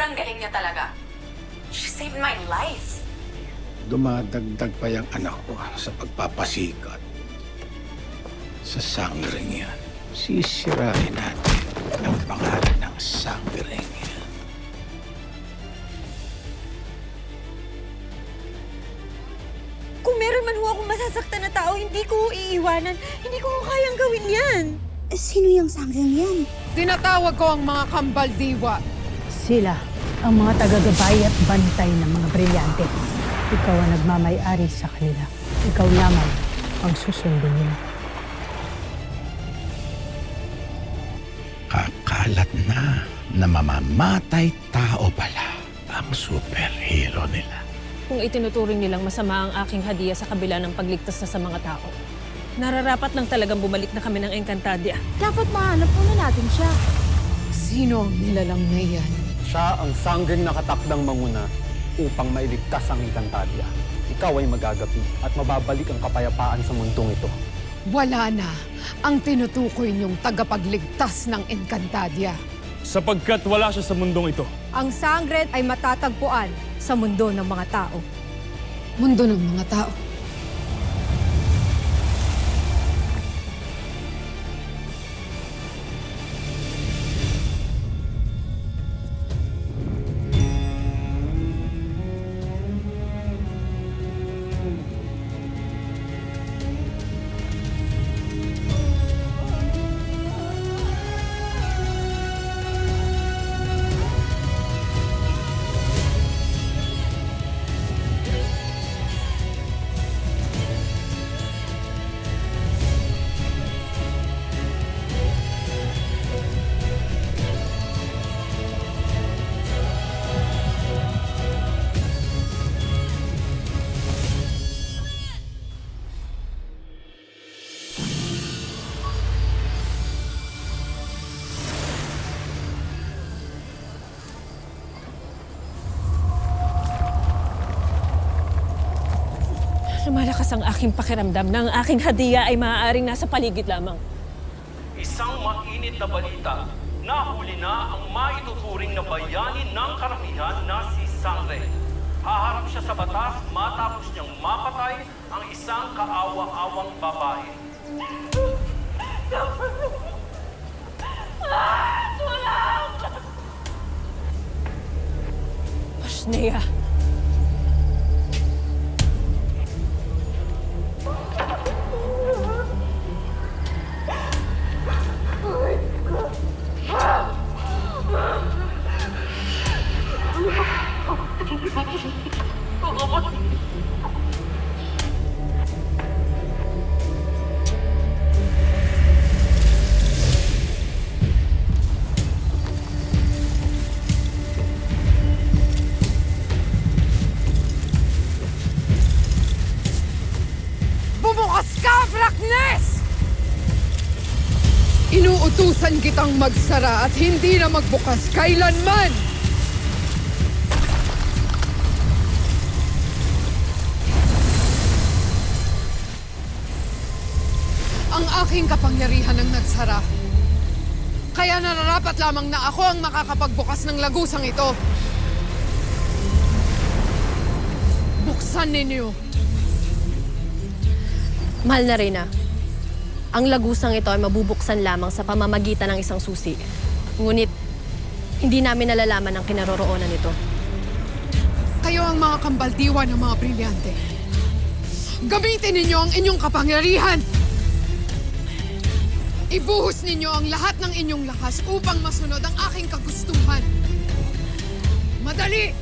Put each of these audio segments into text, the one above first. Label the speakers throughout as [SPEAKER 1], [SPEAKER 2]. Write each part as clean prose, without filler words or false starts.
[SPEAKER 1] Sobrang galing niya talaga. She saved my life.
[SPEAKER 2] Dumadagdag pa yung anak ko sa pagpapasikat. Sa sanggering yan, sisirain natin ang pangalan ng sanggering yan.
[SPEAKER 3] Kung meron man ho akong masasaktan na tao, hindi ko iiwanan. Hindi ko kayang gawin yan.
[SPEAKER 4] Sino yung sanggeng yan?
[SPEAKER 5] Tinatawag ko ang mga kambaldiwa.
[SPEAKER 6] Sila ang mga tagagabay at bantay ng mga brilyante. Ikaw ang nagmamay-ari sa kanila. Ikaw lamang ang susundin nila.
[SPEAKER 2] Kakalat na mamamatay tao pala ang superhero nila.
[SPEAKER 7] Kung itinuturing nilang masama ang aking hadiah sa kabila ng pagligtas na sa mga tao, nararapat lang talagang bumalik na kami ng Encantadia.
[SPEAKER 4] Dapat mahanap muna natin siya.
[SPEAKER 5] Sino ang nilalang na iyan?
[SPEAKER 8] Siya ang sanggeng nakatakdang manguna upang mailigtas ang Encantadia. Ikaw ay magagapi at mababalik ang kapayapaan sa mundong ito.
[SPEAKER 5] Wala na ang tinutukoy niyong tagapagligtas ng Encantadia.
[SPEAKER 9] Sapagkat wala siya sa mundong ito.
[SPEAKER 3] Ang sangret ay matatagpuan sa mundo ng mga tao.
[SPEAKER 5] Mundo ng mga tao.
[SPEAKER 7] Lumalakas ang aking pakiramdam na ang aking hadiah ay maaaring nasa paligid lamang.
[SPEAKER 10] Isang mainit na balita, nahuli na ang maituturing na bayani ng karamihan na si Sangre. Haharap siya sa batas matapos niyang mapatay ang isang kaawa-awang babae.
[SPEAKER 7] Pasnea.
[SPEAKER 5] Bumukas ka, Blackness! Inuutusan kitang magsara at hindi na magbukas kailanman! Ang aking kapangyarihan ang nagsara. Kaya nararapat lamang na ako ang makakapagbukas ng lagusang ito. Buksan ninyo.
[SPEAKER 11] Mahal na Reyna, ang lagusang ito ay mabubuksan lamang sa pamamagitan ng isang susi. Ngunit, hindi namin nalalaman ang kinaroroonan nito.
[SPEAKER 5] Kayo ang mga kambaldiwa ng mga brilyante. Gamitin ninyo ang inyong kapangyarihan! Ibuhos ninyo ang lahat ng inyong lakas upang masunod ang aking kagustuhan. Madali!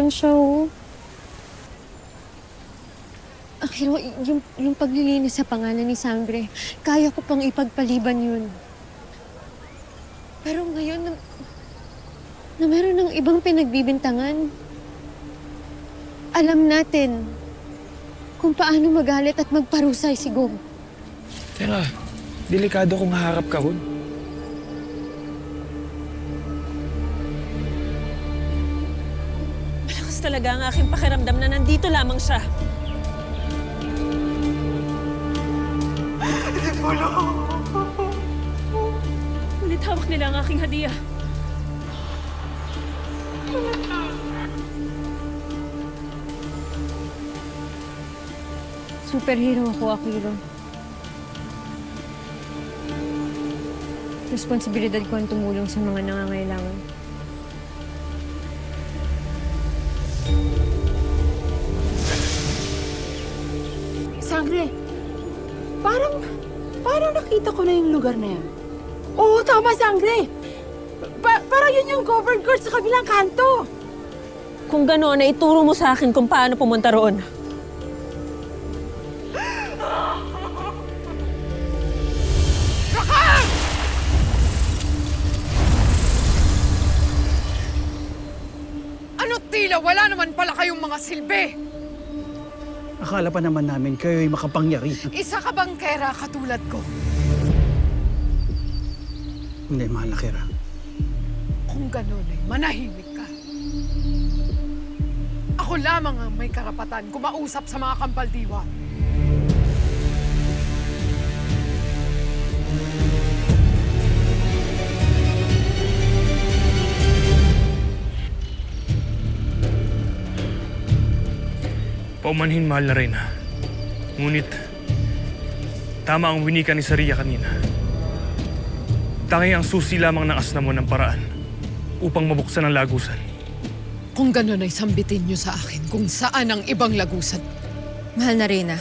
[SPEAKER 3] naman siya, oh. Akira, yung paglilinis sa pangalan ni Sangre, kaya ko pang ipagpaliban yun. Pero ngayon, na meron ng ibang pinagbibintangan, alam natin kung paano magalit at magparusay si Gog.
[SPEAKER 12] Teka, delikado kung haharap ka ron.
[SPEAKER 7] Malakas talaga ang aking pakiramdam na nandito lamang siya. Ngunit hawak nila ang aking hadiah.
[SPEAKER 3] Superhero ako, Akira. Responsibilidad ko ang tumulong sa mga nangangailangan.
[SPEAKER 4] Sangre, parang nakita ko na yung lugar na yan. Oo, tama, Sangre. Parang yun yung covered court sa kabilang kanto.
[SPEAKER 7] Kung gano'n, ay ituro mo sa akin kung paano pumunta roon.
[SPEAKER 5] Ano tila? Wala naman pala kayong mga silbi.
[SPEAKER 12] Akala pa naman namin kayo'y makapangyarihan.
[SPEAKER 5] Isa ka bangkera katulad ko.
[SPEAKER 12] Hindi, mahal na Kira.
[SPEAKER 5] Kung gano'n ay manahimik ka. Ako lamang ang may karapatan kumausap sa mga kampaldiwa.
[SPEAKER 9] Paumanhin, mahal na Reyna. Ngunit, tama ang winika ni Saria kanina. Tangi ang susi lamang ng asna mo ng paraan upang mabuksan ang lagusan.
[SPEAKER 5] Kung gano'n ay sambitin niyo sa akin kung saan ang ibang lagusan.
[SPEAKER 11] Mahal na Reyna,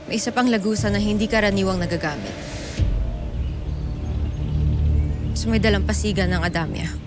[SPEAKER 11] may isa pang lagusan na hindi karaniwang nagagamit. So may dalampasigan ng Adamya.